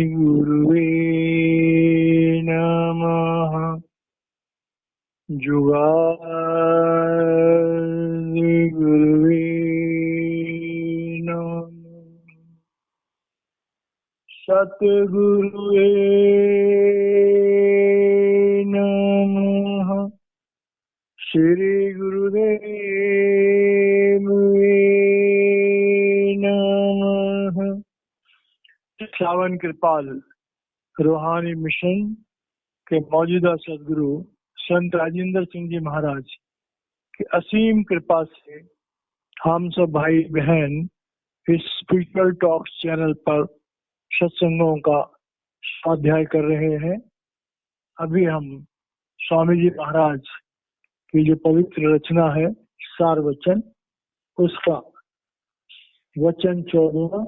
गुरुवे नमः। जुगादि गुरुवे नमः। सतगुरुवे नमः। श्री गुरुदेव नमः। श्रावण कृपाल रूहानी मिशन के मौजूदा सदगुरु संत राजेंद्र सिंह जी महाराज की असीम कृपा से हम सब भाई बहन इस स्पिरिचुअल टॉक्स चैनल पर सत्संगों का स्वाध्याय कर रहे हैं। अभी हम स्वामी जी महाराज की जो पवित्र रचना है सार वचन, उसका वचन 14वां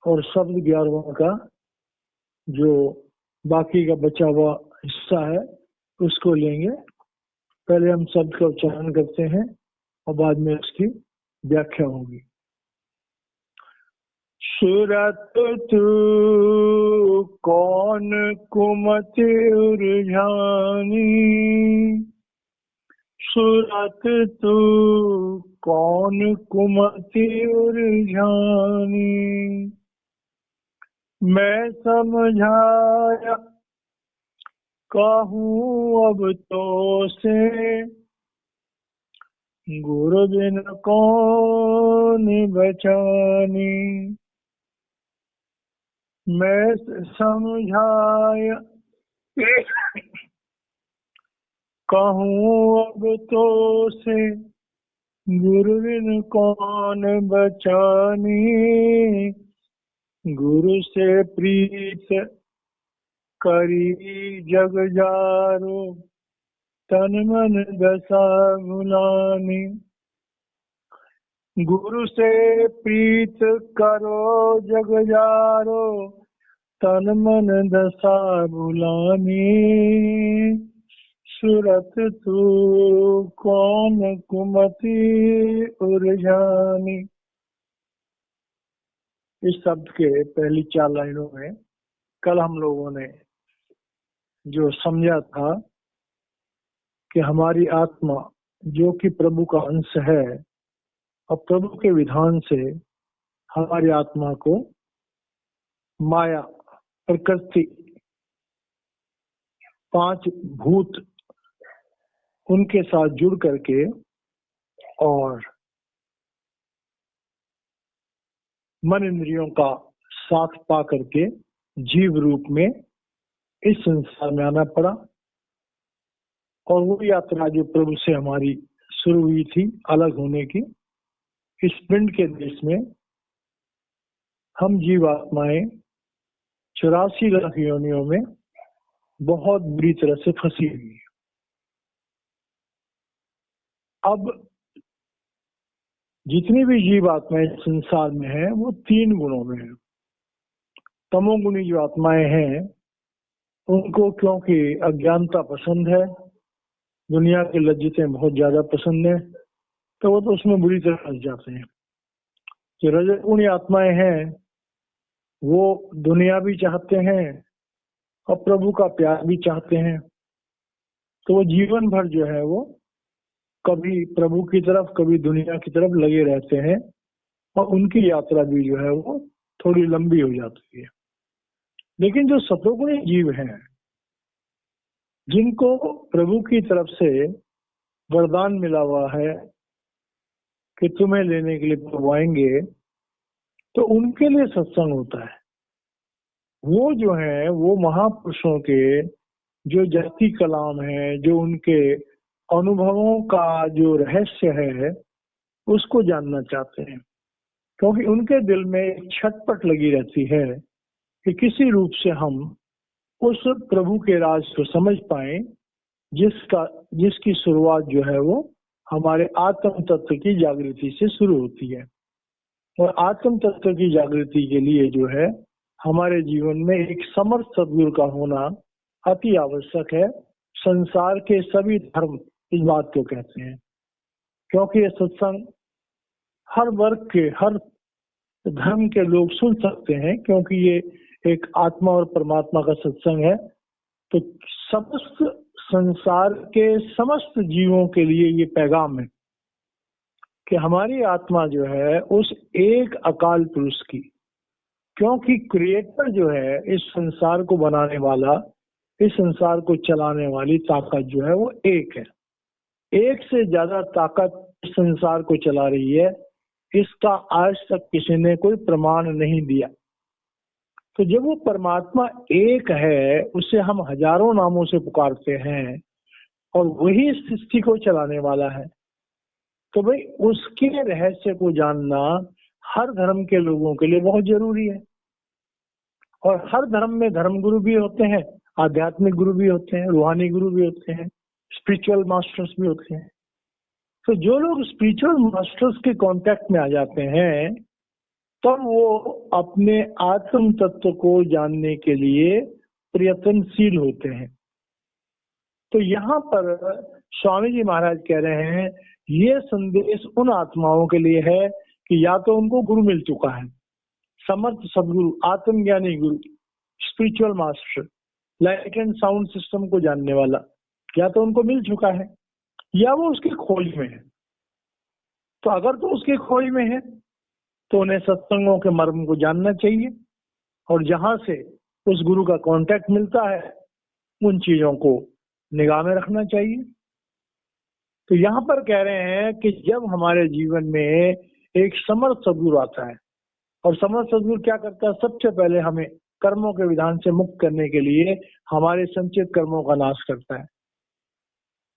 और शब्द 11वां का जो बाकी का बचा हुआ हिस्सा है उसको लेंगे। पहले हम शब्द का उच्चारण करते हैं और बाद में उसकी व्याख्या होगी। सूरत तू कौन कुमति उरझानी, सूरत तू कौन कुमति उरझानी। मैं समझाया कहूँ अब तो से, गुरु बिन कौन बचानी। मैं समझाया कहूँ अब तो से, गुरु बिन कौन बचानी। गुरु से प्रीत करी जग जारो, तन मन दशा भुलानी। गुरु से प्रीत करो जग जारो, तन मन दशा भुलानी। सूरत तू कौन कुमति उरझानी। इस शब्द के पहली 4 लाइनों में कल हम लोगों ने जो समझा था कि हमारी आत्मा जो कि प्रभु का अंश है और प्रभु के विधान से हमारी आत्मा को माया, प्रकृति, 5 भूत उनके साथ जुड़ करके और मन इंद्रियों का साथ पा करके जीव रूप में इस संसार में आना पड़ा। और वो यात्रा जो प्रभु से हमारी शुरू हुई थी अलग होने की, इस पिंड के देश में हम जीवात्माएं 84 लाख योनियों में बहुत बुरी तरह से फंसी हुई है। अब जितनी भी जीवात्माएं संसार में हैं वो 3 गुणों में है। तमोगुणी जो आत्माएं हैं उनको क्योंकि अज्ञानता पसंद है, दुनिया की लज्जतें बहुत ज्यादा पसंद है, तो वो तो उसमें बुरी तरह फंस जाते हैं। जो रजोगुणी आत्माएं हैं वो दुनिया भी चाहते हैं और प्रभु का प्यार भी चाहते हैं, तो वो जीवन भर जो है वो कभी प्रभु की तरफ कभी दुनिया की तरफ लगे रहते हैं और उनकी यात्रा भी जो है वो थोड़ी लंबी हो जाती है। लेकिन जो सतोगुणी जीव हैं जिनको प्रभु की तरफ से वरदान मिला हुआ है कि तुम्हें लेने के लिए प्रभु आएंगे, तो उनके लिए सत्संग होता है। वो जो है वो महापुरुषों के जो जाति कलाम है, जो उनके अनुभवों का जो रहस्य है उसको जानना चाहते हैं, क्योंकि उनके दिल में एक छटपट लगी रहती है कि किसी रूप से हम उस प्रभु के राज को समझ पाए जिसकी शुरुआत जो है वो हमारे आत्म तत्व की जागृति से शुरू होती है। और आत्म तत्व की जागृति के लिए जो है हमारे जीवन में एक समर्थ सद्गुरु का होना अति आवश्यक है। संसार के सभी धर्म इस बात को कहते हैं, क्योंकि ये सत्संग हर वर्ग के, हर धर्म के लोग सुन सकते हैं, क्योंकि ये एक आत्मा और परमात्मा का सत्संग है। तो समस्त संसार के समस्त जीवों के लिए ये पैगाम है कि हमारी आत्मा जो है उस एक अकाल पुरुष की, क्योंकि क्रिएटर जो है, इस संसार को बनाने वाला, इस संसार को चलाने वाली ताकत जो है वो एक है। एक से ज्यादा ताकत इस संसार को चला रही है, इसका आज तक किसी ने कोई प्रमाण नहीं दिया। तो जब वो परमात्मा एक है, उसे हम हजारों नामों से पुकारते हैं और वही सृष्टि को चलाने वाला है, तो भाई उसके रहस्य को जानना हर धर्म के लोगों के लिए बहुत जरूरी है। और हर धर्म में धर्म गुरु भी होते हैं, आध्यात्मिक गुरु भी होते हैं, रूहानी गुरु भी होते हैं, स्पिरिचुअल मास्टर्स भी होते हैं। तो जो लोग स्पिरिचुअल मास्टर्स के कांटेक्ट में आ जाते हैं, तब वो अपने आत्म तत्व को जानने के लिए प्रयत्नशील होते हैं। तो यहाँ पर स्वामी जी महाराज कह रहे हैं, ये संदेश उन आत्माओं के लिए है कि या तो उनको गुरु मिल चुका है, समर्थ सदगुरु, आत्मज्ञानी गुरु, spiritual master, light and sound system को जानने वाला, या तो उनको मिल चुका है या वो उसकी खोज में है। तो अगर तो उसकी खोज में है तो उन्हें सत्संगों के मर्म को जानना चाहिए, और जहां से उस गुरु का कांटेक्ट मिलता है उन चीजों को निगाह में रखना चाहिए। तो यहाँ पर कह रहे हैं कि जब हमारे जीवन में एक समर्थ सदगुरु आता है, और समर्थ सदगुरु क्या करता है, सबसे पहले हमें कर्मों के विधान से मुक्त करने के लिए हमारे संचित कर्मों का नाश करता है,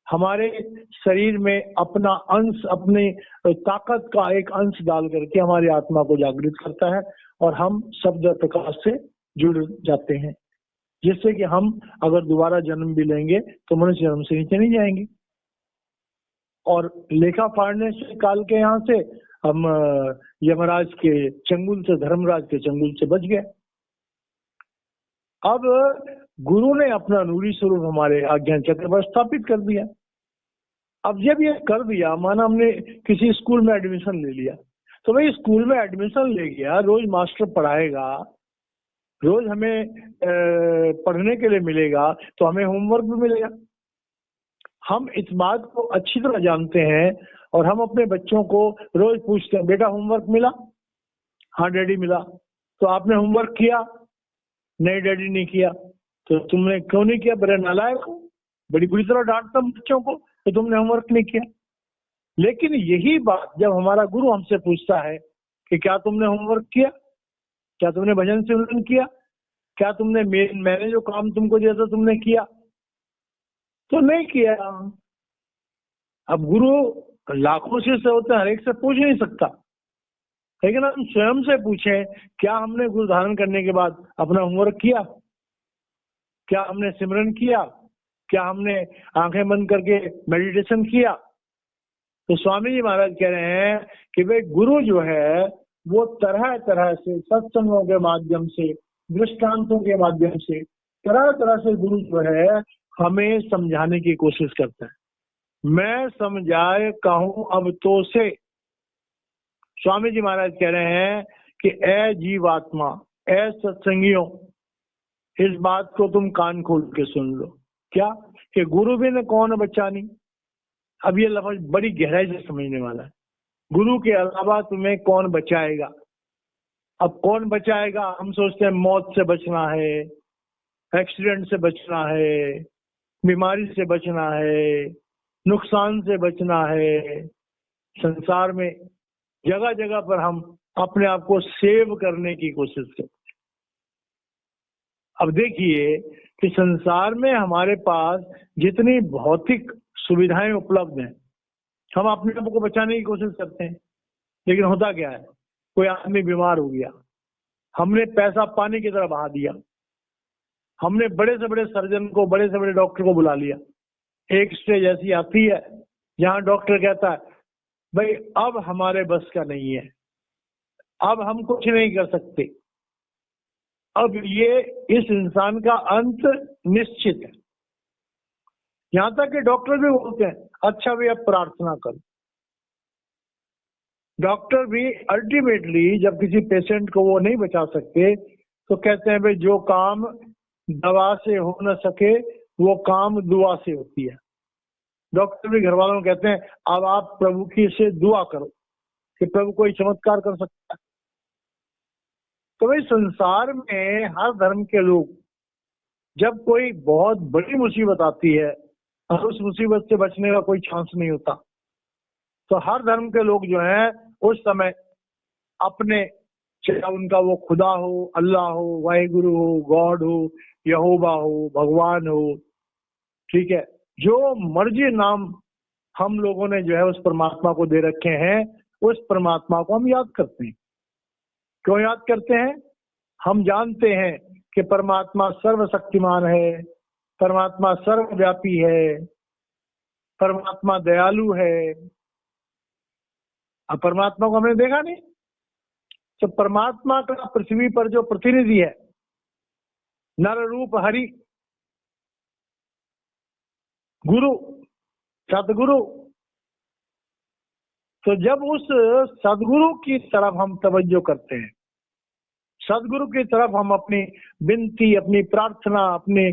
हमारे शरीर में अपना अंश, अपनी ताकत का एक अंश डाल करके हमारी आत्मा को जागृत करता है, और हम शब्द प्रकाश से जुड़ जाते हैं, जिससे कि हम अगर दोबारा जन्म भी लेंगे तो मनुष्य जन्म से नीचे नहीं जाएंगे। और लेखा फाड़ने से, काल के यहाँ से हम यमराज के चंगुल से, धर्मराज के चंगुल से बच गए। अब गुरु ने अपना नूरी स्वरूप हमारे आज्ञा चक्र पर स्थापित कर दिया। अब जब ये कर दिया, माना हमने किसी स्कूल में एडमिशन ले लिया, तो भाई स्कूल में एडमिशन ले गया, रोज मास्टर पढ़ाएगा, रोज हमें पढ़ने के लिए मिलेगा, तो हमें होमवर्क भी मिलेगा। हम इस बात को अच्छी तरह जानते हैं, और हम अपने बच्चों को रोज पूछते हैं, बेटा होमवर्क मिला? हाँ डैडी मिला। तो आपने होमवर्क किया? नहीं डैडी नहीं किया। तो तुमने क्यों नहीं किया? बड़े नालायक हो। बड़ी बुरी तरह डांटता हूं बच्चों को, तो तुमने होमवर्क नहीं किया। लेकिन यही बात जब हमारा गुरु हमसे पूछता है कि क्या तुमने होमवर्क किया, क्या तुमने भजन सिमरन किया, क्या तुमने मैंने जो काम तुमको दिया था तुमने किया? तो नहीं किया। अब गुरु लाखों शिष्य होते हैं, हर एक से पूछ नहीं सकता, लेकिन हम स्वयं से पूछें, क्या हमने गुरु धारण करने के बाद अपना होमवर्क किया? क्या हमने सिमरन किया? क्या हमने आंखें बंद करके मेडिटेशन किया? तो स्वामी जी महाराज कह रहे हैं कि भाई गुरु जो है वो तरह तरह से सत्संगों के माध्यम से, दृष्टांतों के माध्यम से, तरह तरह से गुरु जो है हमें समझाने की कोशिश करता है। मैं समझाए कहूं अब तो से, स्वामी जी महाराज कह रहे हैं कि ए जीवात्मा, ए सत्संगियों, इस बात को तुम कान खोल के सुन लो। क्या कि गुरु बिन कौन बचानी। अब ये लफ्ज बड़ी गहराई से समझने वाला है। गुरु के अलावा तुम्हें कौन बचाएगा? अब कौन बचाएगा? हम सोचते हैं मौत से बचना है, एक्सीडेंट से बचना है, बीमारी से बचना है, नुकसान से बचना है। संसार में जगह जगह पर हम अपने आप को सेव करने की कोशिश करते हैं। अब देखिए कि संसार में हमारे पास जितनी भौतिक सुविधाएं उपलब्ध हैं, हम अपने आप को बचाने की कोशिश करते हैं, लेकिन होता क्या है, कोई आदमी बीमार हो गया, हमने पैसा पानी की तरह बहा दिया, हमने बड़े से बड़े सर्जन को, बड़े से बड़े डॉक्टर को बुला लिया। एक स्टेज ऐसी आती है जहां डॉक्टर कहता है भाई अब हमारे बस का नहीं है, अब हम कुछ नहीं कर सकते, अब ये इस इंसान का अंत निश्चित है। यहां तक कि डॉक्टर भी बोलते हैं अच्छा भी अब प्रार्थना करो। डॉक्टर भी अल्टीमेटली जब किसी पेशेंट को वो नहीं बचा सकते तो कहते हैं भाई जो काम दवा से हो न सके वो काम दुआ से होती है। डॉक्टर भी घर वालों को कहते हैं अब आप प्रभु की से दुआ करो कि प्रभु कोई चमत्कार कर सकता है। तो भाई संसार में हर धर्म के लोग जब कोई बहुत बड़ी मुसीबत आती है और उस मुसीबत से बचने का कोई चांस नहीं होता, तो हर धर्म के लोग जो हैं उस समय अपने, चाहे उनका वो खुदा हो, अल्लाह हो, वाहिगुरु हो, गॉड हो, यहोवा हो, भगवान हो, ठीक है, जो मर्जी नाम हम लोगों ने जो है उस परमात्मा को दे रखे हैं, उस परमात्मा को हम याद करते हैं। क्यों याद करते हैं? हम जानते हैं कि परमात्मा सर्वशक्तिमान है, परमात्मा सर्वव्यापी है, परमात्मा दयालु है। अब परमात्मा को हमने देखा नहीं, तो परमात्मा का पृथ्वी पर जो प्रतिनिधि है, नर रूप हरि, गुरु, सदगुरु, तो जब उस सदगुरु की तरफ हम तवज्जो करते हैं, सदगुरु की तरफ हम अपनी विनती, अपनी प्रार्थना, अपने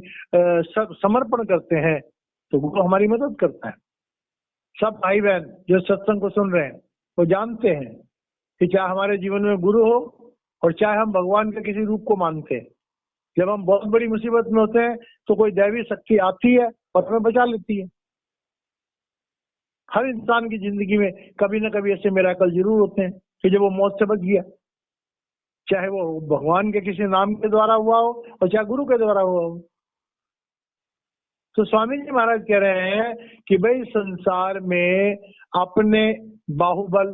समर्पण करते हैं, तो गुरु हमारी मदद करता है। सब भाई बहन जो सत्संग को सुन रहे हैं वो जानते हैं कि चाहे हमारे जीवन में गुरु हो और चाहे हम भगवान के किसी रूप को मानते हैं, जब हम बहुत बड़ी मुसीबत में होते हैं तो कोई दैवी शक्ति आती है और हमें बचा लेती है। हर इंसान की जिंदगी में कभी ना कभी ऐसे मिराकल जरूर होते हैं कि जब वो मौत से बच गया, चाहे वो भगवान के किसी नाम के द्वारा हुआ हो और चाहे गुरु के द्वारा हुआ हो। तो स्वामी जी महाराज कह रहे हैं कि भाई संसार में अपने बाहुबल,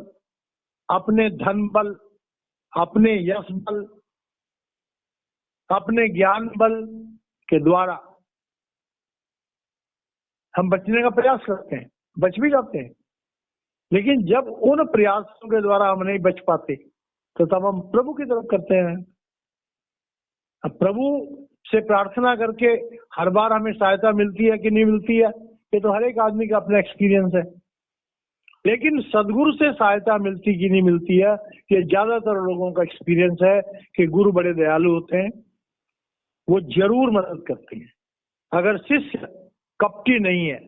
अपने धन बल, अपने यश बल, अपने ज्ञान बल के द्वारा हम बचने का प्रयास करते हैं, बच भी जाते हैं, लेकिन जब उन प्रयासों के द्वारा हम नहीं बच पाते तो तब हम प्रभु की तरफ करते हैं। अब प्रभु से प्रार्थना करके हर बार हमें सहायता मिलती है कि नहीं मिलती है, ये तो हर एक आदमी का अपना एक्सपीरियंस है। लेकिन सदगुरु से सहायता मिलती कि नहीं मिलती है, ये ज्यादातर लोगों का एक्सपीरियंस है कि गुरु बड़े दयालु होते हैं, वो जरूर मदद करते हैं। अगर शिष्य कपटी नहीं है,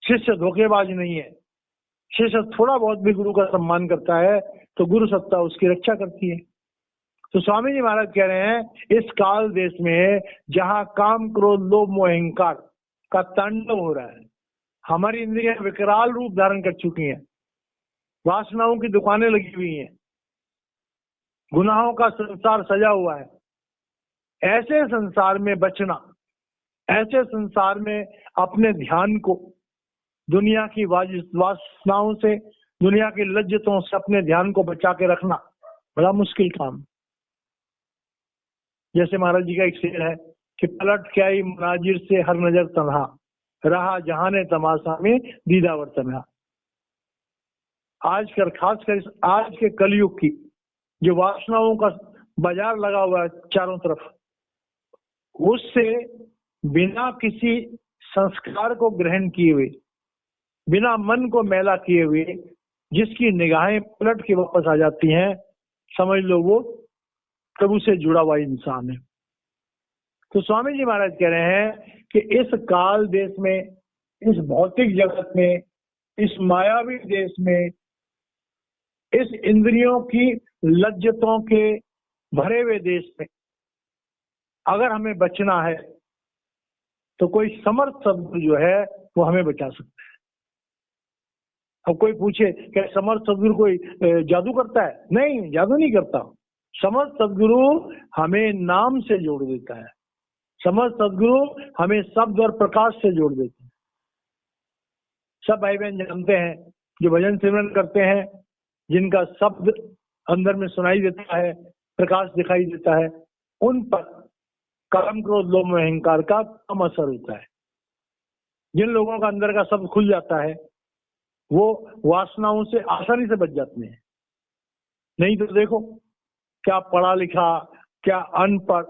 शिष्य धोखेबाज नहीं है, शिष्य थोड़ा बहुत भी गुरु का सम्मान करता है, तो गुरु सत्ता उसकी रक्षा करती है। तो स्वामी जी महाराज कह रहे हैं इस काल देश में जहां काम, क्रोध, लोभ, मोह, अहंकार का तांडव हो रहा है, हमारी इंद्रियां विकराल रूप धारण कर चुकी हैं, वासनाओं की दुकानें लगी हुई हैं, गुनाहों का संसार सजा हुआ है, ऐसे संसार में बचना, ऐसे संसार में अपने ध्यान को दुनिया की वासनाओं से, दुनिया की लज्जतों से अपने ध्यान को बचा के रखना बड़ा मुश्किल काम। जैसे महाराज जी का एक शेर है कि पलट क्या ही मनाजिर से हर नजर तन्हा, रहा जहाने तमाशा में दीदावर तन्हा। खासकर आज के कलयुग की जो वासनाओं का बाजार लगा हुआ है चारों तरफ, उससे बिना किसी संस्कार को ग्रहण किए हुए, बिना मन को मैला किए हुए जिसकी निगाहें पलट के वापस आ जाती हैं, समझ लो वो प्रभु से जुड़ा हुआ इंसान है। तो स्वामी जी महाराज कह रहे हैं कि इस काल देश में, इस भौतिक जगत में, इस मायावी देश में, इस इंद्रियों की लज्जतों के भरे हुए देश में अगर हमें बचना है तो कोई समर्थ सदगुरु जो है वो हमें बचा सकता है। अब कोई पूछे क्या समर्थ सदगुरु कोई जादू करता है? नहीं, जादू नहीं करता। समर्थ सदगुरु हमें नाम से जोड़ देता है, समर्थ सदगुरु हमें शब्द और प्रकाश से जोड़ देते हैं। सब भाई बहन जानते हैं जो भजन सिमरन करते हैं, जिनका शब्द अंदर में सुनाई देता है, प्रकाश दिखाई देता है, उन पर काम, क्रोध, लोभ, मोह, अहंकार का कम असर होता है। जिन लोगों का अंदर का शब्द खुल जाता है वो वासनाओं से आसानी से बच जाते हैं। नहीं तो देखो, क्या पढ़ा लिखा, क्या अनपढ़,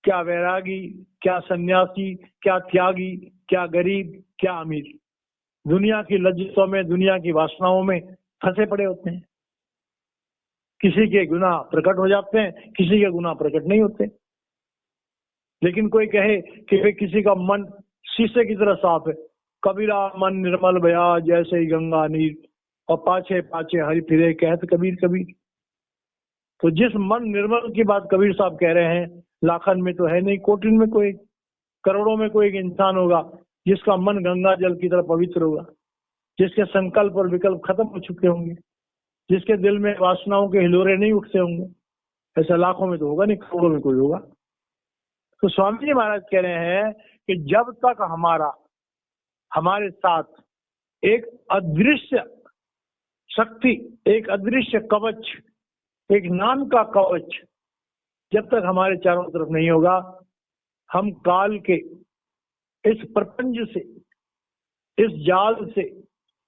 क्या वैरागी, क्या सन्यासी, क्या त्यागी, क्या गरीब, क्या अमीर, दुनिया की लज्जतों में, दुनिया की वासनाओं में फंसे पड़े होते हैं। किसी के गुनाह प्रकट हो जाते हैं, किसी के गुनाह प्रकट नहीं होते। लेकिन कोई कहे कि भाई किसी का मन शीशे की तरह साफ है, कबीरा मन निर्मल भया जैसे ही गंगा नीर, और पाछे पाछे हरि फिरे कहत कबीर कबीर। तो जिस मन निर्मल की बात कबीर साहब कह रहे हैं, लाखन में तो है नहीं, कोटिन में कोई, करोड़ों में कोई एक इंसान होगा जिसका मन गंगा जल की तरह पवित्र होगा, जिसके संकल्प और विकल्प खत्म हो चुके होंगे, जिसके दिल में वासनाओं के हिलोरे नहीं उठते होंगे। ऐसा लाखों में तो होगा नहीं, करोड़ों में कोई होगा। तो स्वामी जी महाराज कह रहे हैं कि जब तक हमारे साथ एक अदृश्य शक्ति, एक अदृश्य कवच, एक नाम का कवच जब तक हमारे चारों तरफ नहीं होगा, हम काल के इस प्रपंच से, इस जाल से,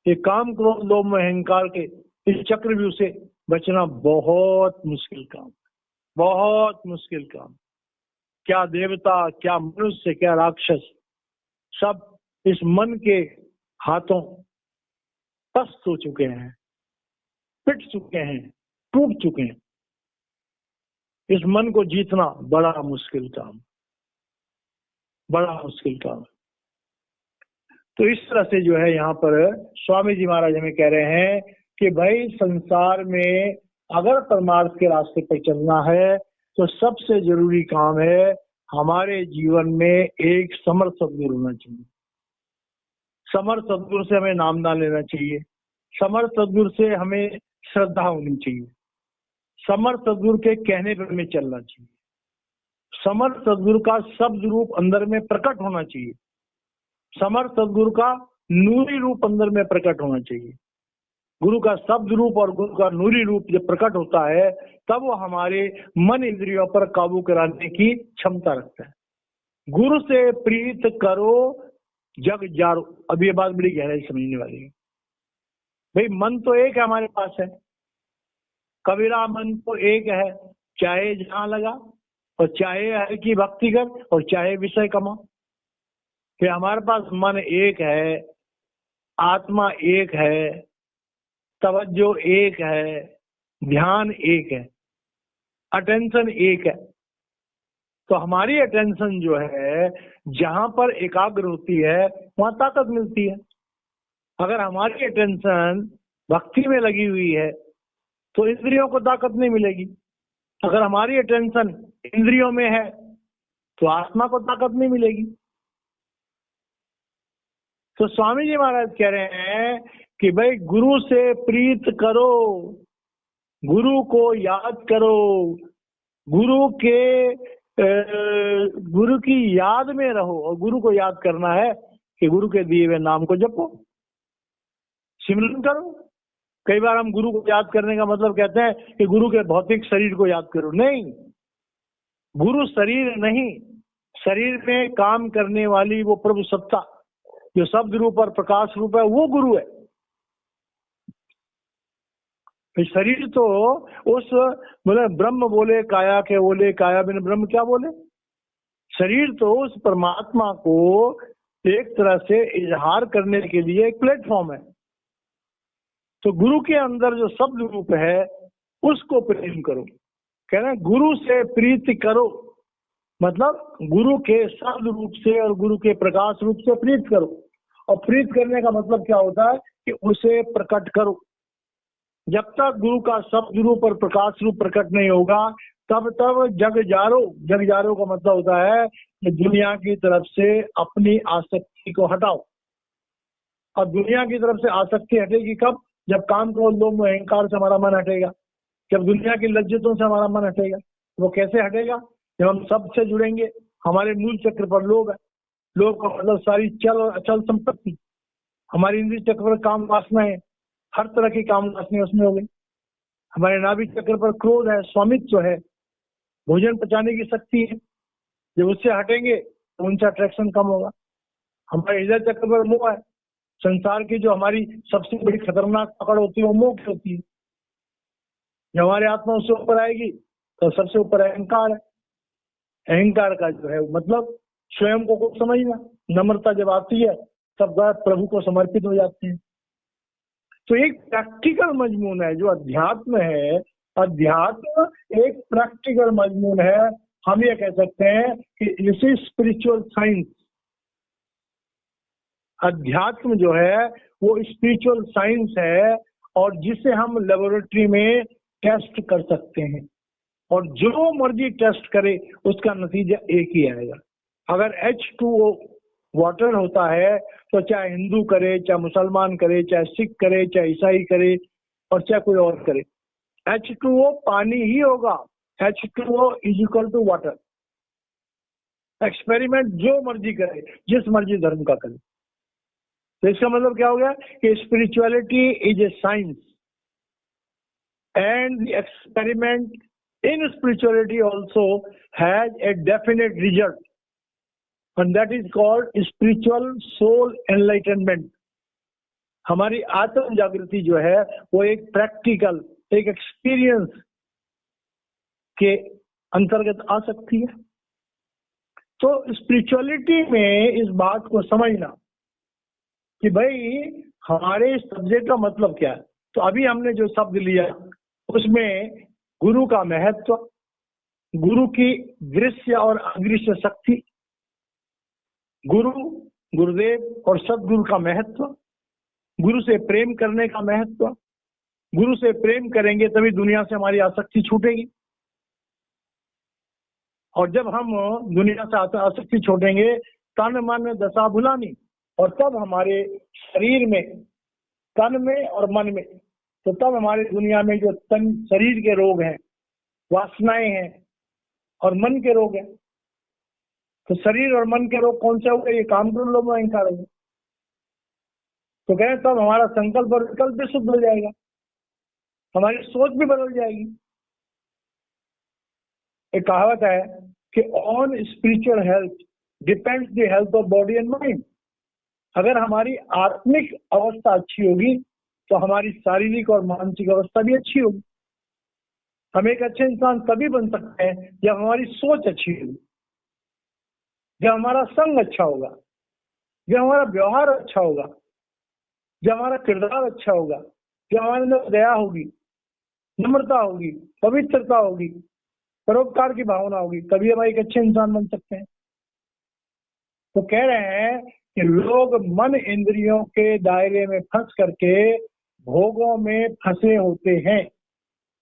ये काम क्रोध लोभ मोह अहंकार के इस चक्रव्यूह से बचना बहुत मुश्किल काम, बहुत मुश्किल काम। क्या देवता, क्या मनुष्य, क्या राक्षस, सब इस मन के हाथों पस्त हो चुके हैं, पिट चुके हैं, टूट चुके हैं। इस मन को जीतना बड़ा मुश्किल काम, बड़ा मुश्किल काम। तो इस तरह से जो है यहाँ पर स्वामी जी महाराज हमें कह रहे हैं कि भाई संसार में अगर परमार्थ के रास्ते पर चलना है तो सबसे जरूरी काम है हमारे जीवन में एक समर्थ सद्गुरु होना चाहिए। समर्थ सद्गुरु से हमें नामदान लेना चाहिए, समर्थ सद्गुरु से हमें श्रद्धा होनी चाहिए, समर्थ सद्गुरु के कहने पर हमें चलना चाहिए, समर्थ सद्गुरु का शब्द रूप अंदर में प्रकट होना चाहिए, समर्थ सद्गुरु का नूरी रूप अंदर में प्रकट होना चाहिए। गुरु का शब्द रूप और गुरु का नूरी रूप जब प्रकट होता है तब वो हमारे मन इंद्रियों पर काबू कराने की क्षमता रखता है। गुरु से प्रीत करो जग जारो। अब ये बात बड़ी गहराई समझने वाली है। भाई मन तो एक है हमारे पास है, कबीरा मन तो एक है, चाहे जहां लगा और चाहे हरि की भक्ति कर और चाहे विषय कमा। कि हमारे पास मन एक है, आत्मा एक है, तवज्जो एक है, ध्यान एक है, अटेंशन एक है। तो हमारी अटेंशन जो है जहां पर एकाग्र होती है वहां ताकत मिलती है। अगर हमारी अटेंशन भक्ति में लगी हुई है तो इंद्रियों को ताकत नहीं मिलेगी। अगर हमारी अटेंशन इंद्रियों में है तो आत्मा को ताकत नहीं मिलेगी। तो स्वामी जी महाराज कह रहे हैं कि भाई गुरु से प्रीत करो, गुरु को याद करो, गुरु की याद में रहो। और गुरु को याद करना है कि गुरु के दिए हुए नाम को जपो, सिमरन करो। कई बार हम गुरु को याद करने का मतलब कहते हैं कि गुरु के भौतिक शरीर को याद करो। नहीं, गुरु शरीर नहीं, शरीर में काम करने वाली वो प्रभु सत्ता जो शब्द रूप और प्रकाश रूप है वो गुरु है। शरीर तो उस बोले ब्रह्म बोले काया के बोले, काया बिन ब्रह्म क्या बोले। शरीर तो उस परमात्मा को एक तरह से इजहार करने के लिए एक प्लेटफॉर्म है। तो गुरु के अंदर जो शब्द रूप है उसको प्रेम करो। कह रहे हैं गुरु से प्रीति करो, मतलब गुरु के शब्द रूप से और गुरु के प्रकाश रूप से प्रीत करो। और प्रीत करने का मतलब क्या होता है कि उसे प्रकट करो। जब तक गुरु का शब्द रूप और प्रकाश रूप प्रकट नहीं होगा तब तक जग जारो। जग जारो का मतलब होता है कि दुनिया की तरफ से अपनी आसक्ति को हटाओ। और दुनिया की तरफ से आसक्ति हटेगी कब? जब काम क्रोध लोभ मोह अहंकार से हमारा मन हटेगा, जब दुनिया की लज्जतों से हमारा मन हटेगा। वो कैसे हटेगा? जब हम सबसे जुड़ेंगे। हमारे मूल चक्र पर लोभ है, लोभ का मतलब सारी चल और अचल संपत्ति। हमारी इंद्रिय चक्र पर काम वासना है, हर तरह की काम वासना उसमें हो गई। हमारे नाभि चक्र पर क्रोध है, स्वामित्व है, भोजन पचाने की शक्ति है। जब उससे हटेंगे तो उनसे अट्रैक्शन कम होगा। हमारे हृदय चक्र पर मोह है, संसार की जो हमारी सबसे बड़ी खतरनाक पकड़ होती है वो मोह की होती है। जब हमारी आत्मा उससे ऊपर आएगी तो सबसे ऊपर अहंकार है। अहंकार का जो है मतलब स्वयं को समझना। नम्रता जब आती है तब प्रभु को समर्पित हो जाते हैं। तो एक प्रैक्टिकल मजमून है जो अध्यात्म है अध्यात्म एक प्रैक्टिकल मजमून है। हम ये कह सकते हैं कि दिस इज स्पिरिचुअल साइंस। अध्यात्म जो है वो स्पिरिचुअल साइंस है और जिसे हम लेबोरेटरी में टेस्ट कर सकते हैं, और जो मर्जी टेस्ट करे उसका नतीजा एक ही आएगा। अगर H2O वाटर होता है तो चाहे हिंदू करे, चाहे मुसलमान करे, चाहे सिख करे, चाहे ईसाई करे और चाहे कोई और करे, H2O पानी ही होगा। H2O is equal to water. Experiment जो मर्जी करे, जिस मर्जी धर्म का करे। तो इसका मतलब क्या हो गया कि spirituality is a science and experiment in spirituality also has a definite result and that is called spiritual soul enlightenment। हमारी आत्म जागृति जो है वो एक प्रैक्टिकल, एक एक्सपीरियंस के अंतर्गत आ सकती है। तो स्पिरिचुअलिटी में इस बात को समझना कि भाई हमारे इस सब्जेक्ट का मतलब क्या है। तो अभी हमने जो शब्द लिया उसमें गुरु का महत्व, गुरु की दृश्य और अदृश्य शक्ति, गुरु, गुरुदेव और सदगुरु का महत्व, गुरु से प्रेम करने का महत्व। गुरु से प्रेम करेंगे तभी दुनिया से हमारी आसक्ति छूटेगी, और जब हम दुनिया से आसक्ति छोड़ेंगे तन मन दशा भुलानी, और तब हमारे शरीर में, तन में और मन में, तो तब हमारे दुनिया में जो तन शरीर के रोग हैं, वासनाएं हैं और मन के रोग हैं। तो शरीर और मन के रोग कौन से हो गए? ये काम क्रोध लोभ मोह अहंकार हो गए। तो कहें तब हमारा संकल्प और विकल्प भी शुद्ध हो जाएगा, हमारी सोच भी बदल जाएगी। एक कहावत है कि on spiritual health depends the health of body and mind. अगर हमारी आत्मिक अवस्था अच्छी होगी तो हमारी शारीरिक और मानसिक अवस्था भी अच्छी होगी। हम एक अच्छे इंसान तभी बन सकते हैं जब हमारी सोच अच्छी होगी, जब हमारा संग अच्छा होगा, जब हमारा व्यवहार अच्छा होगा, जब हमारा किरदार अच्छा होगा, जब हमारे अंदर दया होगी, नम्रता होगी, पवित्रता होगी, परोपकार की भावना होगी, तभी हम एक अच्छे इंसान बन सकते हैं। तो कह रहे हैं कि लोग मन इंद्रियों के दायरे में फंस करके भोगों में फंसे होते हैं,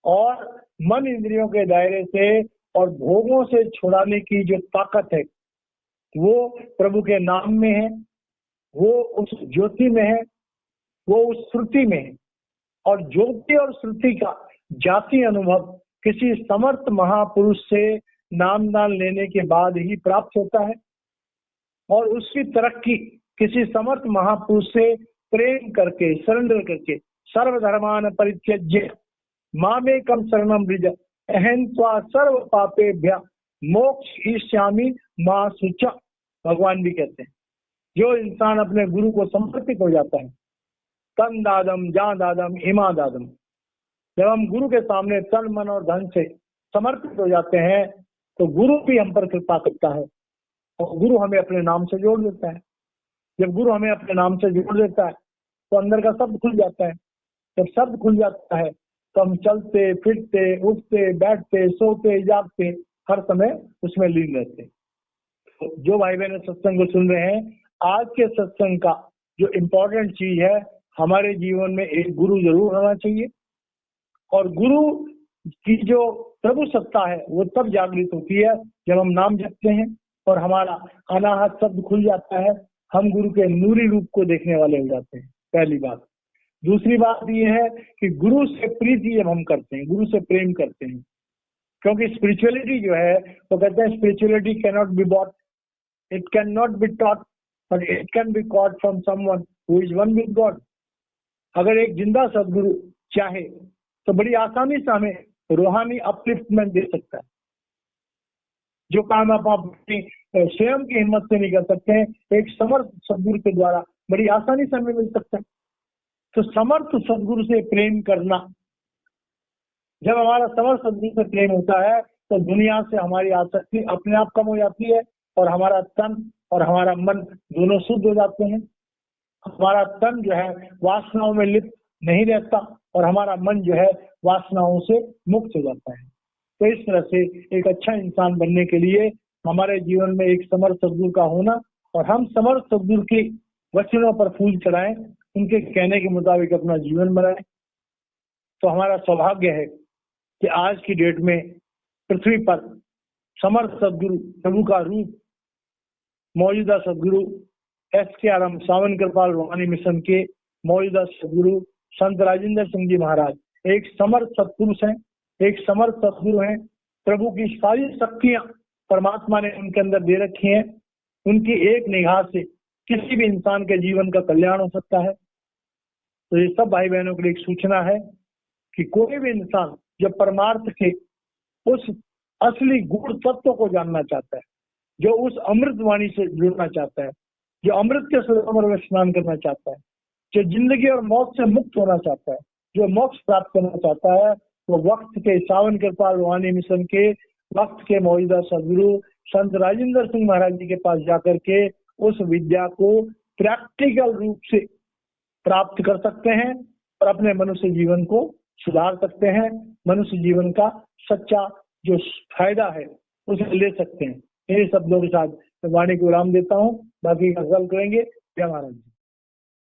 और मन इंद्रियों के दायरे से और भोगों से छुड़ाने की जो ताकत है वो प्रभु के नाम में है, वो उस ज्योति में है, वो उस श्रुति में है। और ज्योति और श्रुति का जाति अनुभव किसी समर्थ महापुरुष से नामदान लेने के बाद ही प्राप्त होता है, और उसकी तरक्की किसी समर्थ महापुरुष से प्रेम करके, सरेंडर करके, सर्वधर्मान परित्यज्य मामेकम शरणम व्रज अहं त्वा सर्व पापेभ्य मोक्ष ईष्यामि मां शुच। भगवान भी कहते हैं जो इंसान अपने गुरु को समर्पित हो जाता है, तन दादम जा दादम इमा दादम, जब हम गुरु के सामने तन मन और धन से समर्पित हो जाते हैं तो गुरु भी हम पर कृपा करता है और गुरु हमें अपने नाम से जोड़ देता है। जब गुरु हमें अपने नाम से जोड़ देता है तो अंदर का शब्द खुल जाता है। जब शब्द खुल जाता है तो हम चलते फिरते, उठते, बैठते, सोते, जागते, हर समय उसमें लीन रहते हैं। तो जो भाई बहन सत्संग को सुन रहे हैं, आज के सत्संग का जो इम्पोर्टेंट चीज है, हमारे जीवन में एक गुरु जरूर होना चाहिए, और गुरु की जो प्रभु सत्ता है वो तब जागृत होती है जब हम नाम जपते हैं और हमारा अनाहत शब्द खुल जाता है, हम गुरु के नूरी रूप को देखने वाले हो जाते हैं। पहली बात। दूसरी बात ये है कि गुरु से प्रीति जब हम करते हैं, गुरु से प्रेम करते हैं, क्योंकि स्पिरिचुअलिटी जो है वो कहते हैं spirituality can not be bought, it can not be taught, but it can be caught from someone who is one with God. अगर एक जिंदा सदगुरु चाहे तो बड़ी आसानी से हमें रूहानी अपलिफ्टमेंट दे सकता है। जो काम आप अपनी स्वयं की हिम्मत से नहीं कर सकते हैं, एक समर्थ सदगुरु के द्वारा बड़ी आसानी से हमें मिल सकता है। तो समर्थ सदगुरु से प्रेम करना, जब हमारा समर्थ सदगुरु से प्रेम होता है तो दुनिया से हमारी आसक्ति अपने आप कम हो जाती है और हमारा तन और हमारा मन दोनों शुद्ध हो जाते हैं। हमारा तन जो है वासनाओं में लिप्त नहीं रहता और हमारा मन जो है वासनाओं से मुक्त हो जाता है। तो इस तरह से एक अच्छा इंसान बनने के लिए हमारे जीवन में एक समर्थ सद्गुरु का होना, और हम समर्थ सद्गुरु के वचनों पर फूल चढ़ाएं, उनके कहने के मुताबिक अपना जीवन बनाएं, तो हमारा सौभाग्य है कि आज की डेट में पृथ्वी पर समर्थ सद्गुरु प्रभु का रूप मौजूदा सद्गुरु SKRM सावन कृपाल रूहानी मिशन के मौजूदा सद्गुरु संत राजेंद्र सिंह जी महाराज एक समर्थ सत्पुरुष हैं, एक समर्थ सद्गुरु हैं। प्रभु की सारी शक्तियां परमात्मा ने उनके अंदर दे रखी हैं। उनकी एक निगाह से किसी भी इंसान के जीवन का कल्याण हो सकता है। तो ये सब भाई बहनों के लिए एक सूचना है कि कोई भी इंसान जब परमार्थ के उस असली गुण तत्व को जानना चाहता है, जो उस अमृत वाणी से जुड़ना चाहता है, जो अमृत के सरोवर में स्नान करना चाहता है, जो जिंदगी और मौत से मुक्त होना चाहता है, जो मोक्ष प्राप्त करना चाहता है, वो वक्त के सावन कृपाल रूहानी मिशन के वक्त के मौजूदा सदगुरु संत राजेंद्र सिंह महाराज जी के पास जाकर के उस विद्या को प्रैक्टिकल रूप से प्राप्त कर सकते हैं और अपने मनुष्य जीवन को सुधार सकते हैं। मनुष्य जीवन का सच्चा जो फायदा है उसे ले सकते हैं। इन्हीं शब्दों के साथ मैं वाणी को विराम देता हूँ, बाकी का कल करेंगे। जय महाराज।